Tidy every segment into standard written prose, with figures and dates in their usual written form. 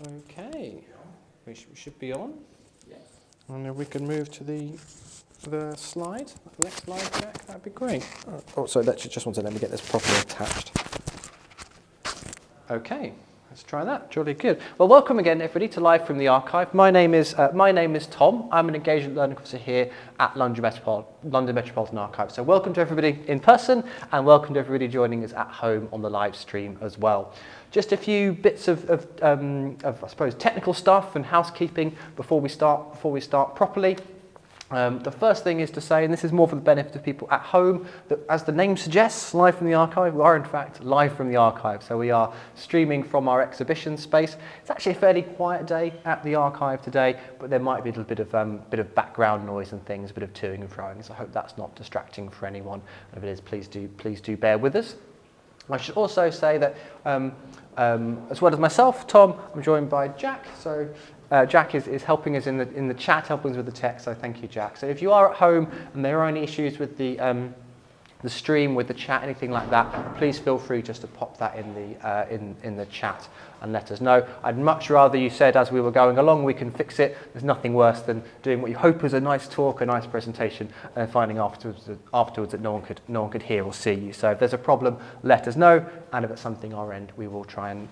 Okay, we should be on. Yes. And then we can move to the slide. Next slide, Jack. That'd be great. Oh, sorry. Just one second. Let me get this properly attached. Okay, let's try that. Jolly good. Well, welcome again, everybody, to Live from the Archive. My name is Tom. I'm an engagement learning officer here at London Metropolitan Archive. So, welcome to everybody in person, and welcome to everybody joining us at home on the live stream as well. Just a few bits of I suppose, technical stuff and housekeeping before we start properly. The first thing is to say, and this is more for the benefit of people at home, that as the name suggests, Live from the Archive, we are in fact live from the archive. So we are streaming from our exhibition space. It's actually a fairly quiet day at the archive today, but there might be a little bit of background noise and things, a bit of toing and froing. So I hope that's not distracting for anyone. And if it is, please do bear with us. I should also say that as well as myself, Tom, I'm joined by Jack. So Jack is helping us in the chat, helping us with the text. So thank you, Jack. So if you are at home and there are any issues with the stream, with the chat, anything like that, please feel free just to pop that in the chat and let us know. I'd much rather you said as we were going along, we can fix it. There's nothing worse than doing what you hope is a nice talk, a nice presentation, and finding afterwards that no one could hear or see you. So if there's a problem, let us know, and if it's something our end, we will try and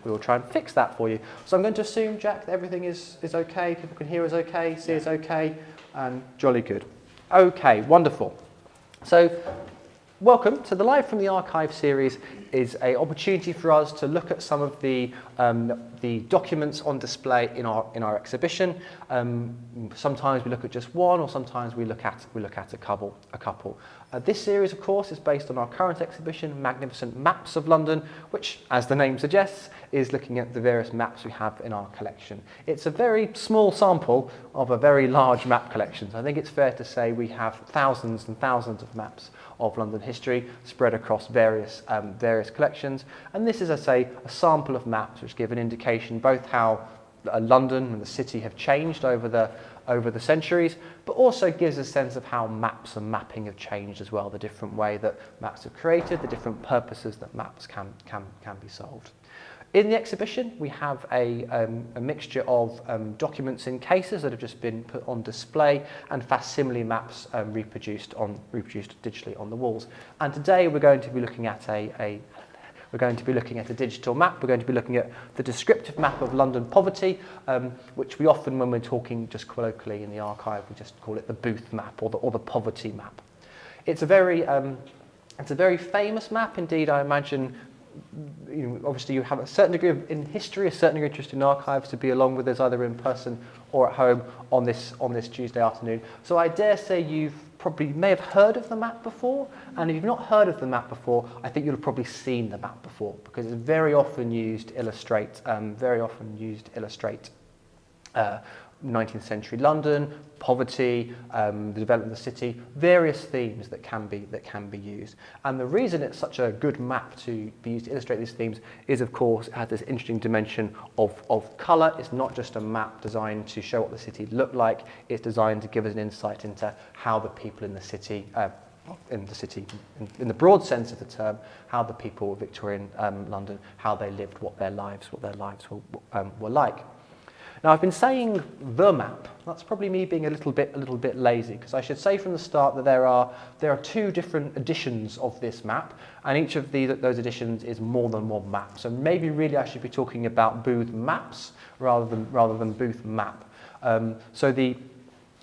fix that for you. So I'm going to assume, Jack, that everything is okay. People can hear us okay, see us okay, and jolly good. Okay, wonderful. So, welcome to the Live from the Archive series. Is an opportunity for us to look at some of the documents on display in our exhibition. Sometimes we look at just one, or sometimes we look at a couple. This series, of course, is based on our current exhibition, Magnificent Maps of London, which, as the name suggests, is looking at the various maps we have in our collection. It's a very small sample of a very large map collection. So I think it's fair to say we have thousands and thousands of maps of London history spread across various collections. And this is, I say, a sample of maps which give an indication both how London and the city have changed over the centuries, but also gives a sense of how maps and mapping have changed as well, the different way that maps are created, the different purposes that maps can be solved. In the exhibition, we have a mixture of documents in cases that have just been put on display and facsimile maps reproduced digitally on the walls. And today we're going to be looking at a digital map. We're going to be looking at the descriptive map of London poverty, which we often, when we're talking just colloquially in the archive, we just call it the Booth map or the poverty map. It's a very famous map indeed. I imagine, obviously you have a certain degree in history, a certain degree of interest in archives to be along with us either in person or at home on this Tuesday afternoon. So I dare say you may have heard of the map before, and if you've not heard of the map before, I think you'll have probably seen the map before, because it's very often used to illustrate 19th century London, poverty, the development of the city, various themes that can be used. And the reason it's such a good map to be used to illustrate these themes is, of course, it has this interesting dimension of colour. It's not just a map designed to show what the city looked like, it's designed to give us an insight into how the people in the city, in the broad sense of the term, how the people of Victorian London, how they lived, what their lives were like. Now, I've been saying the map. That's probably me being a little bit lazy, because I should say from the start that there are two different editions of this map, and each of those editions is more than one map. So maybe really I should be talking about Booth maps rather than Booth map. So the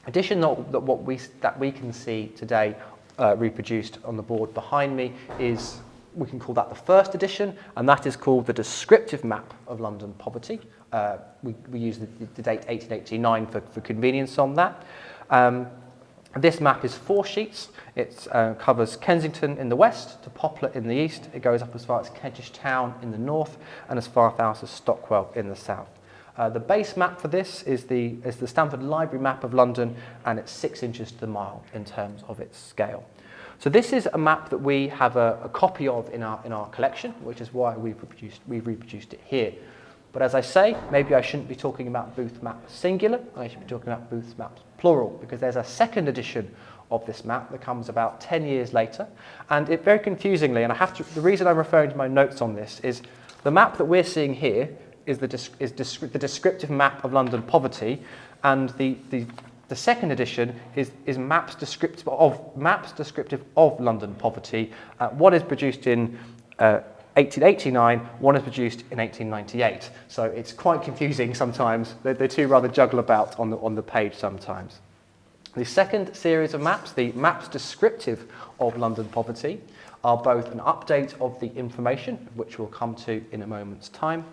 edition that we can see today reproduced on the board behind me is, we can call that the first edition, and that is called the Descriptive Map of London Poverty. We use the date 1889 for convenience on that. This map is 4 sheets. It covers Kensington in the west to Poplar in the east. It goes up as far as Kentish Town in the north and as far south as Stockwell in the south. The base map for this is the Stamford Library map of London, and it's 6 inches to the mile in terms of its scale. So this is a map that we have a copy of in our collection, which is why we've reproduced it here. But as I say, maybe I shouldn't be talking about Booth map singular, I should be talking about Booth maps plural, because there's a second edition of this map that comes about 10 years later. And it very confusingly, and the reason I'm referring to my notes on this is the map that we're seeing here is the descriptive map of London poverty, and the second edition is maps descriptive of London poverty. One is produced in 1889, one is produced in 1898. So it's quite confusing sometimes. They two rather juggle about on the page sometimes. The second series of maps, the maps descriptive of London poverty, are both an update of the information, which we'll come to in a moment's time,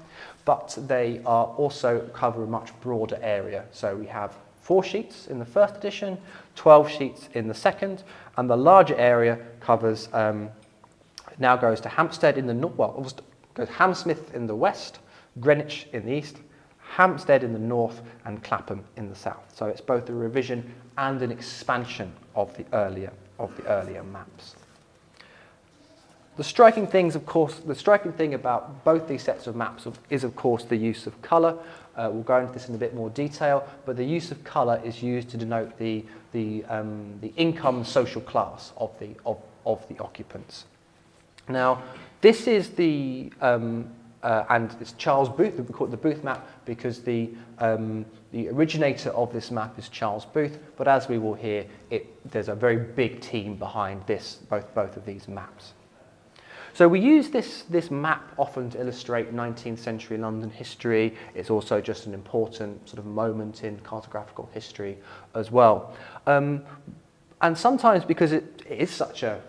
but they are also cover a much broader area. So we have 4 sheets in the first edition, 12 sheets in the second, and the larger area covers now goes to Hampstead in the north. Well, it goes Hammersmith in the west, Greenwich in the east, Hampstead in the north, and Clapham in the south. So it's both a revision and an expansion of the earlier maps. The striking thing about both these sets of maps is, of course, the use of colour. We'll go into this in a bit more detail, but the use of colour is used to denote the income and social class of the occupants. Now, this is and it's Charles Booth. We call it the Booth map because the originator of this map is Charles Booth. But as we will hear, there's a very big team behind both of these maps. So we use this map often to illustrate 19th century London history. It's also just an important sort of moment in cartographical history as well. And sometimes because it is such a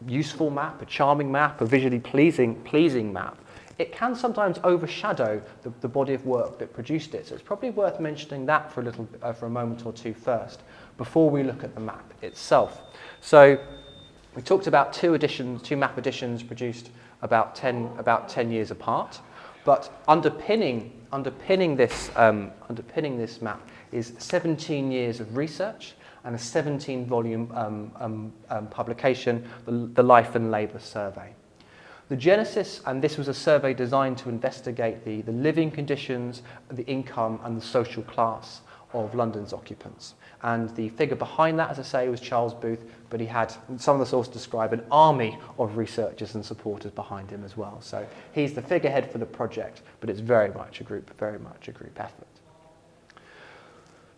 useful map, a charming map, a visually pleasing map, it can sometimes overshadow the body of work that produced it. So it's probably worth mentioning that for a moment or two first, before we look at the map itself. So we talked about two map editions produced about 10 years apart, but underpinning this map is 17 years of research and a 17-volume publication, the Life and Labour Survey. The genesis, and this was a survey designed to investigate the living conditions, the income and the social class of London's occupants. And the figure behind that, as I say, was Charles Booth, but he had, some of the sources describe, an army of researchers and supporters behind him as well. So he's the figurehead for the project, but it's very much a group effort.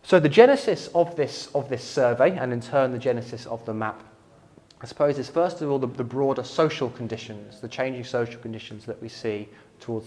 So the genesis of this survey, and in turn the genesis of the map, I suppose is first of all the broader social conditions, the changing social conditions that we see towards